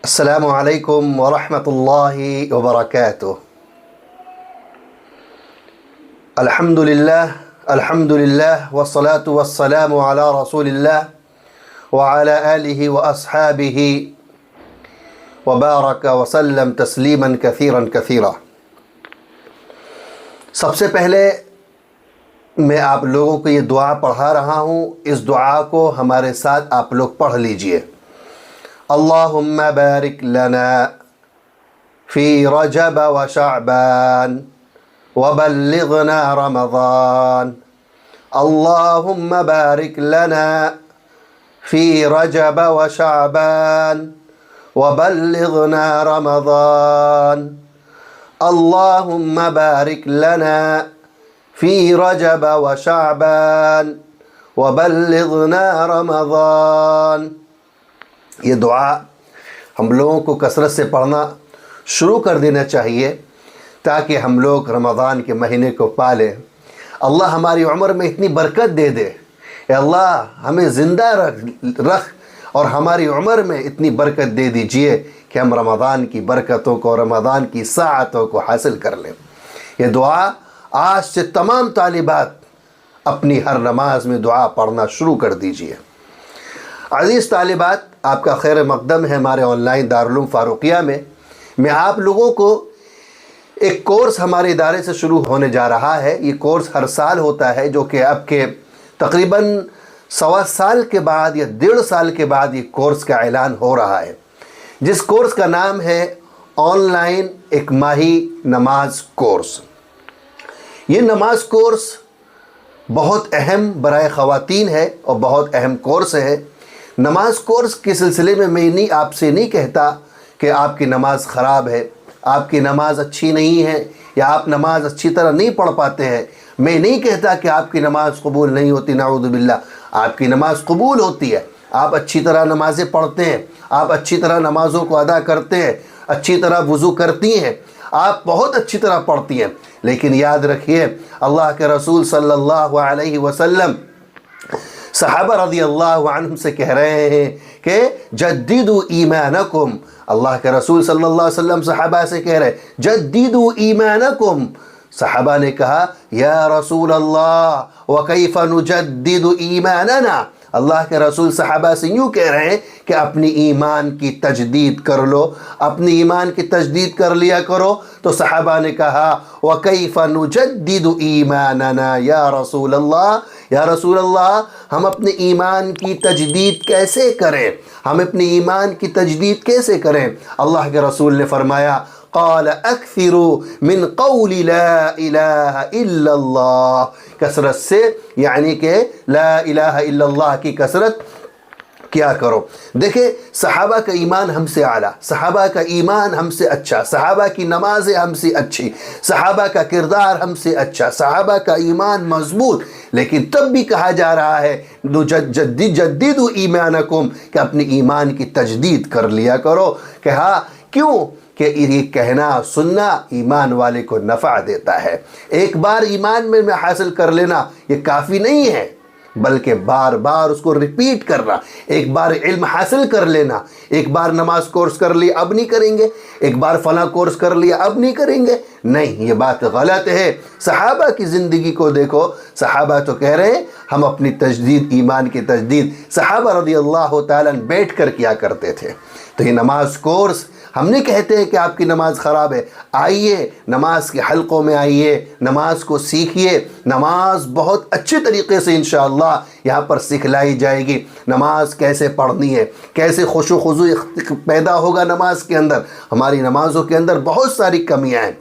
السلام علیکم ورحمۃ اللہ وبرکاتہ۔ الحمد للہ والصلاة والسلام علی رسول اللہ وعلی آلہ واصحابہ وبارک وسلم تسلیما کثیرا کثیرا۔ سب سے پہلے میں آپ لوگوں کو یہ دعا پڑھا رہا ہوں، اس دعا کو ہمارے ساتھ آپ لوگ پڑھ لیجئے۔ اللہم بارک لنا فی رجب و شعبان وبلغنا رمضان۔ اللہم بارک لنا فی رجب و شعبان وبلغنا رمضان۔ اللہم بارک لنا فی رجب و شعبان وبلغنا رمضان۔ یہ دعا ہم لوگوں کو کثرت سے پڑھنا شروع کر دینا چاہیے تاکہ ہم لوگ رمضان کے مہینے کو پالیں۔ اللہ ہماری عمر میں اتنی برکت دے دے، اے اللہ ہمیں زندہ رکھ اور ہماری عمر میں اتنی برکت دے دیجئے کہ ہم رمضان کی برکتوں کو، رمضان کی ساعتوں کو حاصل کر لیں۔ یہ دعا آج سے تمام طالبات اپنی ہر نماز میں دعا پڑھنا شروع کر دیجئے۔ عزیز طالبات، آپ کا خیر مقدم ہے ہمارے آن لائن دارالعلوم فاروقیہ میں آپ لوگوں کو ایک کورس ہمارے ادارے سے شروع ہونے جا رہا ہے۔ یہ کورس ہر سال ہوتا ہے، جو کہ اب کے تقریباً 1.25 سال کے بعد یا 1.5 سال کے بعد یہ کورس کا اعلان ہو رہا ہے، جس کورس کا نام ہے آن لائن ایک ماہی نماز کورس۔ یہ نماز کورس بہت اہم برائے خواتین ہے اور بہت اہم کورس ہے۔ نماز کورس کے سلسلے میں آپ سے نہیں کہتا کہ آپ کی نماز خراب ہے، آپ کی نماز اچھی نہیں ہے، یا آپ نماز اچھی طرح نہیں پڑھ پاتے ہیں۔ میں نہیں کہتا کہ آپ کی نماز قبول نہیں ہوتی، نعوذ باللہ، آپ کی نماز قبول ہوتی ہے۔ آپ اچھی طرح نمازیں پڑھتے ہیں، آپ اچھی طرح نمازوں کو ادا کرتے ہیں، اچھی طرح وضو کرتی ہیں، آپ بہت اچھی طرح پڑھتی ہیں، لیکن یاد رکھیے اللہ کے رسول صلی اللہ علیہ وسلم صحابہ رضی اللہ عنہم سے کہہ رہے ہیں کہ جددوا ایمانکم۔ اللہ کے رسول صلی اللہ علیہ وسلم صحابہ سے کہہ رہے ہیں جددوا ایمانکم۔ صحابہ نے کہا یا رسول اللہ وکیف نجدد ایماننا۔ اللہ کے رسول صحابہ سے یوں کہہ رہے ہیں کہ اپنی ایمان کی تجدید کر لو، اپنی ایمان کی تجدید کر لیا کرو۔ تو صحابہ نے کہا وَكَيْفَ نُجَدِّدُ ایماننا یا رسول اللہ، یا رسول اللہ ہم اپنے ایمان کی تجدید کیسے کریں، ہم اپنے ایمان کی تجدید کیسے کریں؟ اللہ کے رسول نے فرمایا قال اکثروا من قول لا الہ الا اللہ، کثرت سے یعنی کہ لا الہ الا اللہ کی کثرت کیا کرو۔ دیکھیں صحابہ کا ایمان ہم سے اعلیٰ، صحابہ کا ایمان ہم سے اچھا، صحابہ کی نمازیں ہم سے اچھی، صحابہ کا کردار ہم سے اچھا، صحابہ کا ایمان مضبوط، لیکن تب بھی کہا جا رہا ہے جددوا ایمانکم کہ اپنی ایمان کی تجدید کر لیا کرو۔ کہا کیوں؟ کہ یہ کہنا سننا ایمان والے کو نفع دیتا ہے۔ ایک بار ایمان میں حاصل کر لینا یہ کافی نہیں ہے، بلکہ بار بار اس کو ریپیٹ کرنا۔ ایک بار علم حاصل کر لینا، ایک بار نماز کورس کر لیا اب نہیں کریں گے، ایک بار فلاں کورس کر لیا اب نہیں کریں گے، نہیں، یہ بات غلط ہے۔ صحابہ کی زندگی کو دیکھو، صحابہ تو کہہ رہے ہیں ہم اپنی تجدید، ایمان کی تجدید صحابہ رضی اللہ تعالیٰ بیٹھ کر کیا کرتے تھے۔ تو یہ نماز کورس ہم نہیں کہتے ہیں کہ آپ کی نماز خراب ہے، آئیے نماز کے حلقوں میں آئیے، نماز کو سیکھیے، نماز بہت اچھے طریقے سے انشاءاللہ یہاں پر سکھلائی جائے گی۔ نماز کیسے پڑھنی ہے، کیسے خشوع و خضوع پیدا ہوگا نماز کے اندر۔ ہماری نمازوں کے اندر بہت ساری کمیاں ہیں،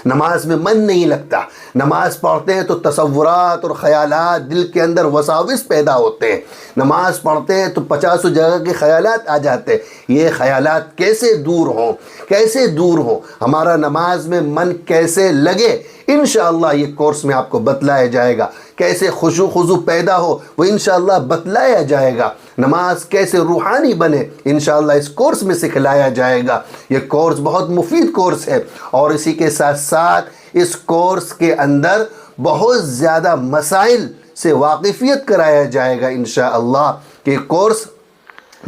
نماز میں من نہیں لگتا، نماز پڑھتے ہیں تو تصورات اور خیالات دل کے اندر وساوس پیدا ہوتے ہیں، نماز پڑھتے ہیں تو 50 جگہ کے خیالات آ جاتے ہیں۔ یہ خیالات کیسے دور ہوں، کیسے دور ہوں، ہمارا نماز میں من کیسے لگے، انشاءاللہ یہ کورس میں آپ کو بتلایا جائے گا۔ کیسے خشوع خضوع پیدا ہو وہ انشاءاللہ بتلایا جائے گا۔ نماز کیسے روحانی بنے انشاءاللہ اس کورس میں سکھلایا جائے گا۔ یہ کورس بہت مفید کورس ہے، اور اسی کے ساتھ ساتھ اس کورس کے اندر بہت زیادہ مسائل سے واقفیت کرایا جائے گا انشاءاللہ۔ کہ کورس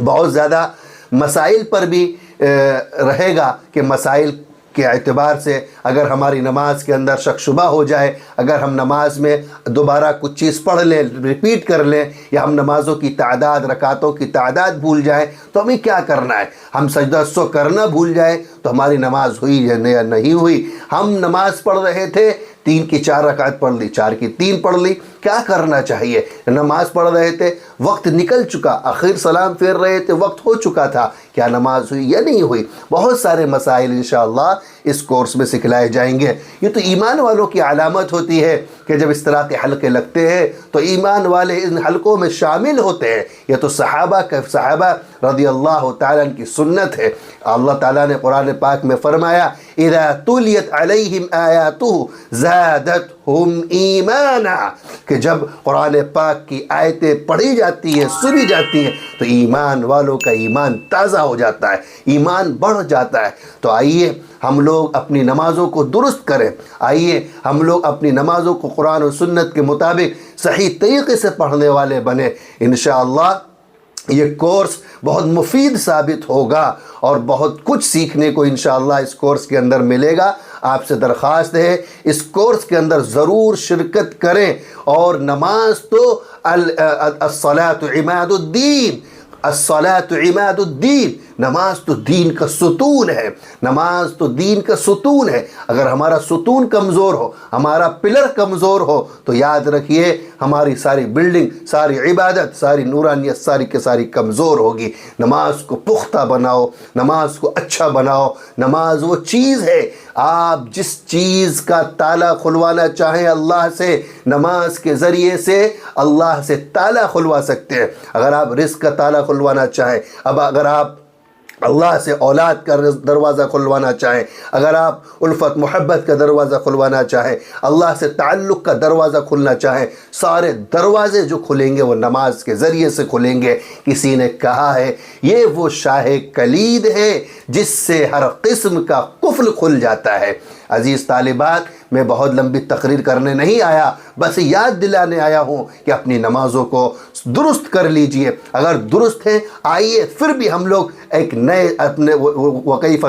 بہت زیادہ مسائل پر بھی رہے گا کہ مسائل کے اعتبار سے اگر ہماری نماز کے اندر شک شبہ ہو جائے، اگر ہم نماز میں دوبارہ کچھ چیز پڑھ لیں، ریپیٹ کر لیں، یا ہم نمازوں کی تعداد، رکعتوں کی تعداد بھول جائیں تو ہمیں کیا کرنا ہے؟ ہم سجدہ سو کرنا بھول جائیں تو ہماری نماز ہوئی یا نہیں ہوئی؟ ہم نماز پڑھ رہے تھے، 3 کی 4 رکعت پڑھ لی، 4 کی 3 پڑھ لی، کیا کرنا چاہیے؟ نماز پڑھ رہے تھے، وقت نکل چکا، آخر سلام پھیر رہے تھے، وقت ہو چکا تھا، کیا نماز ہوئی یا نہیں ہوئی؟ بہت سارے مسائل انشاءاللہ اس کورس میں سکھلائے جائیں گے۔ یہ تو ایمان والوں کی علامت ہوتی ہے کہ جب اس طرح کے حلقے لگتے ہیں تو ایمان والے ان حلقوں میں شامل ہوتے ہیں۔ یہ تو صحابہ رضی اللہ تعالیٰ عنہ کی سنت ہے۔ اللہ تعالیٰ نے قرآن پاک میں فرمایا اذا تُلِيَتْ عَلَيْهِمْ آیَاتُهُ زَادَتْهُمْ ایمانا، کہ جب قرآن پاک کی آیتیں پڑھی جاتی ہیں، سنی جاتی ہیں تو ایمان والوں کا ایمان تازہ ہو جاتا ہے، ایمان بڑھ جاتا ہے۔ تو آئیے ہم لوگ اپنی نمازوں کو درست کریں، آئیے ہم لوگ اپنی نمازوں کو قرآن و سنت کے مطابق صحیح طریقے سے پڑھنے والے بنیں۔ انشاءاللہ یہ کورس بہت مفید ثابت ہوگا اور بہت کچھ سیکھنے کو انشاءاللہ اس کورس کے اندر ملے گا۔ آپ سے درخواست ہے اس کورس کے اندر ضرور شرکت کریں۔ اور نماز تو الصلاۃ عماد الدین، الصلاۃ عماد الدین، نماز تو دین کا ستون ہے، نماز تو دین کا ستون ہے۔ اگر ہمارا ستون کمزور ہو، ہمارا پلر کمزور ہو تو یاد رکھیے ہماری ساری بلڈنگ، ساری عبادت، ساری نورانیت ساری کے ساری کمزور ہوگی۔ نماز کو پختہ بناؤ، نماز کو اچھا بناؤ۔ نماز وہ چیز ہے، آپ جس چیز کا تالا کھلوانا چاہیں اللہ سے، نماز کے ذریعے سے اللہ سے تالا کھلوا سکتے ہیں۔ اگر آپ رزق کا تالا کھلوانا چاہیں، اگر آپ اللہ سے اولاد کا دروازہ کھلوانا چاہیں، اگر آپ الفت محبت کا دروازہ کھلوانا چاہیں، اللہ سے تعلق کا دروازہ کھلنا چاہیں، سارے دروازے جو کھلیں گے وہ نماز کے ذریعے سے کھلیں گے۔ کسی نے کہا ہے یہ وہ شاہ کلید ہے جس سے ہر قسم کا قفل کھل جاتا ہے۔ عزیز طالبات، میں بہت لمبی تقریر کرنے نہیں آیا، بس یاد دلانے آیا ہوں کہ اپنی نمازوں کو درست کر لیجئے۔ اگر درست ہیں آئیے پھر بھی ہم لوگ ایک نئے اپنے وکیف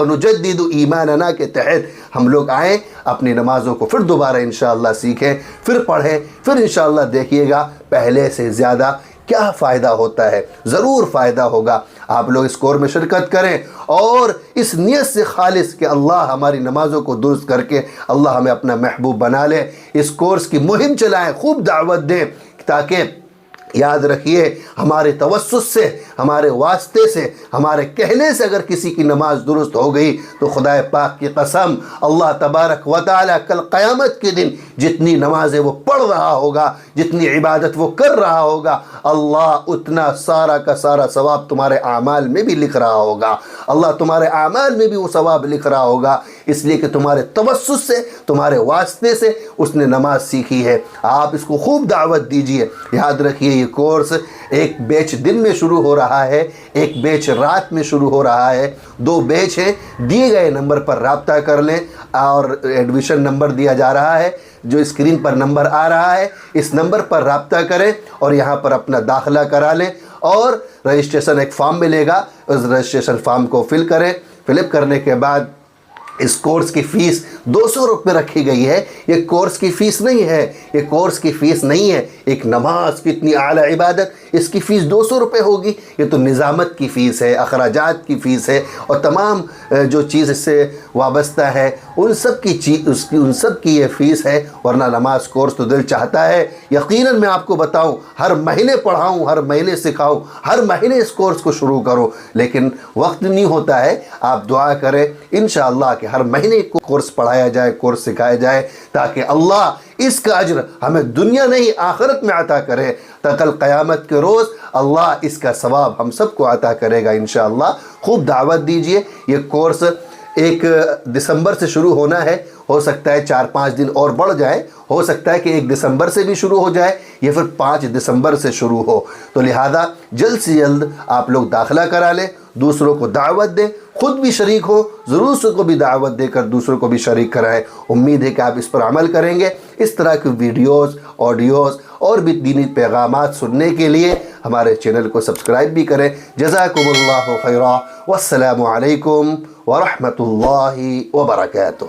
نجدد ایماننا کے تحت ہم لوگ آئیں، اپنی نمازوں کو پھر دوبارہ انشاءاللہ سیکھیں، پھر پڑھیں، پھر انشاءاللہ دیکھیے گا پہلے سے زیادہ کیا فائدہ ہوتا ہے۔ ضرور فائدہ ہوگا۔ آپ لوگ اس کورس میں شرکت کریں اور اس نیت سے خالص کہ اللہ ہماری نمازوں کو درست کر کے اللہ ہمیں اپنا محبوب بنا لے۔ اس کورس کی مہم چلائیں، خوب دعوت دیں، تاکہ یاد رکھیے ہمارے توسط سے، ہمارے واسطے سے، ہمارے کہنے سے اگر کسی کی نماز درست ہو گئی تو خدا پاک کی قسم اللہ تبارک و تعالی کل قیامت کے دن جتنی نمازیں وہ پڑھ رہا ہوگا، جتنی عبادت وہ کر رہا ہوگا، اللہ اتنا سارا کا سارا ثواب تمہارے اعمال میں بھی لکھ رہا ہوگا۔ اللہ تمہارے اعمال میں بھی وہ ثواب لکھ رہا ہوگا، اس لیے کہ تمہارے توسط سے، تمہارے واسطے سے اس نے نماز سیکھی ہے۔ آپ اس کو خوب دعوت دیجئے۔ یاد رکھیے یہ کورس ایک بیچ دن میں شروع ہو رہا ہے، ایک بیچ رات میں شروع ہو رہا ہے، 2 بیچ ہیں۔ دیے گئے نمبر پر رابطہ کر لیں اور ایڈمیشن نمبر دیا جا رہا ہے جو اسکرین پر نمبر آ رہا ہے، اس نمبر پر رابطہ کریں اور یہاں پر اپنا داخلہ کرا لیں اور رجسٹریشن ایک فارم ملے گا، اس رجسٹریشن فارم کو فل کریں۔ فل اپ کرنے کے بعد اس کورس کی فیس 200 روپے رکھی گئی ہے۔ یہ کورس کی فیس نہیں ہے، یہ کورس کی فیس نہیں ہے۔ ایک نماز کی اتنی اعلیٰ عبادت، اس کی فیس 200 روپے ہوگی؟ یہ تو نظامت کی فیس ہے، اخراجات کی فیس ہے اور تمام جو چیز اس سے وابستہ ہے ان سب کی یہ فیس ہے۔ ورنہ نماز کورس تو دل چاہتا ہے یقیناً میں آپ کو بتاؤں، ہر مہینے پڑھاؤں، ہر مہینے سکھاؤں، ہر مہینے اس کورس کو شروع کروں، لیکن وقت نہیں ہوتا ہے۔ آپ دعا کریں انشاءاللہ کہ ہر مہینے کو کورس پڑھایا جائے، کورس سکھایا جائے، تاکہ اللہ اس کا اجر ہمیں دنیا نہیں آخرت میں عطا کرے، کل قیامت کے روز اللہ اس کا ثواب ہم سب کو عطا کرے گا انشاءاللہ۔ خوب دعوت دیجئے۔ یہ کورس 1 دسمبر سے شروع ہونا ہے، ہو سکتا ہے 4-5 دن اور بڑھ جائے، ہو سکتا ہے کہ 1 دسمبر سے بھی شروع ہو جائے یا پھر 5 دسمبر سے شروع ہو۔ تو لہذا جلد سے جلد آپ لوگ داخلہ کرا لیں، دوسروں کو دعوت دیں، خود بھی شریک ہو، ضرور کو بھی دعوت دے کر دوسروں کو بھی شریک کرائیں۔ امید ہے کہ آپ اس پر عمل کریں گے۔ اس طرح کی ویڈیوز، آڈیوز اور بھی دینی پیغامات سننے کے لیے ہمارے چینل کو سبسکرائب بھی کریں۔ جزاکم اللہ خیرا، والسلام علیکم ورحمۃ اللہ وبرکاتہ۔